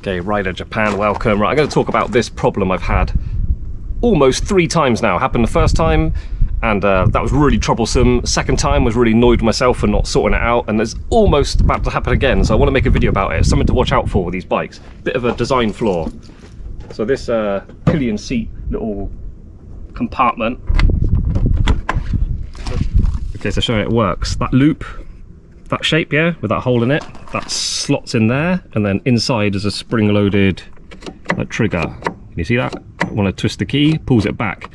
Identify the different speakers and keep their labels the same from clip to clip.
Speaker 1: Okay, Rider Japan, welcome. Right, I'm going to talk about this problem I've had almost 3 times now. Happened the first time, and that was really troublesome. Second time was really annoyed with myself for not sorting it out, and it's almost about to happen again, so I want to make a video about it. It's something to watch out for with these bikes. Bit of a design flaw. So this pillion seat little compartment. Okay, so showing it works. That loop, that shape, yeah, with that hole in it, that slots in there, and then inside is a spring-loaded trigger. Can you see that? When I twist the key, pulls it back.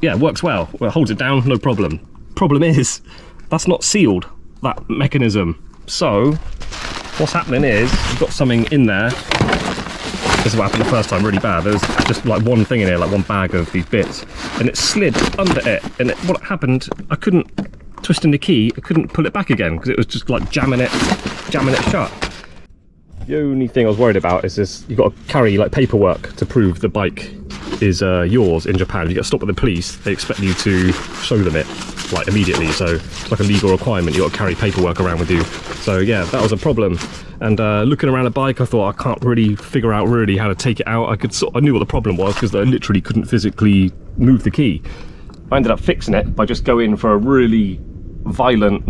Speaker 1: Yeah, it works well. Well, it holds it down, no problem. Problem is, that's not sealed, that mechanism. So, what's happening is, you've got something in there. This is what happened the first time, really bad. There was just like one thing in here, like one bag of these bits, and it slid under it. And what happened, I couldn't, twisting the key, I couldn't pull it back again because it was just like jamming it shut. The only thing I was worried about is this: you've got to carry like paperwork to prove the bike is yours in Japan. If you get stopped by the police, they expect you to show them it like immediately. So it's like a legal requirement. You've got to carry paperwork around with you. So yeah, that was a problem. And looking around the bike, I thought I can't really figure out really how to take it out. I knew what the problem was because I literally couldn't physically move the key. I ended up fixing it by just going for a really violent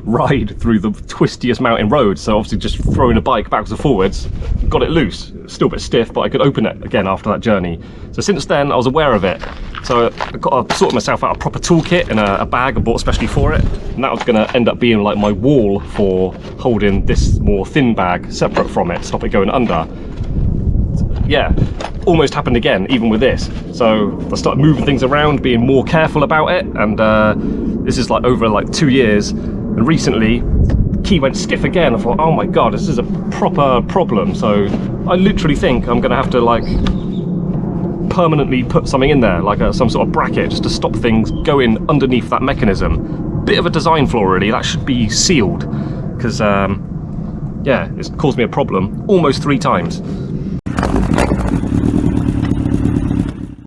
Speaker 1: ride through the twistiest mountain road. So obviously just throwing a bike backwards and forwards, got it loose. Still a bit stiff, but I could open it again after that journey. So since then I was aware of it. So I got to sort myself out a proper toolkit and a bag I bought especially for it. And that was going to end up being like my wall for holding this more thin bag separate from it, stop it going under. Yeah, almost happened again, even with this. So I started moving things around, being more careful about it, and this is like over like 2 years. And recently, the key went stiff again. I thought, oh my god, this is a proper problem. So I literally think I'm gonna have to like permanently put something in there, like some sort of bracket, just to stop things going underneath that mechanism. Bit of a design flaw really, that should be sealed. Because, yeah, it's caused me a problem almost 3 times.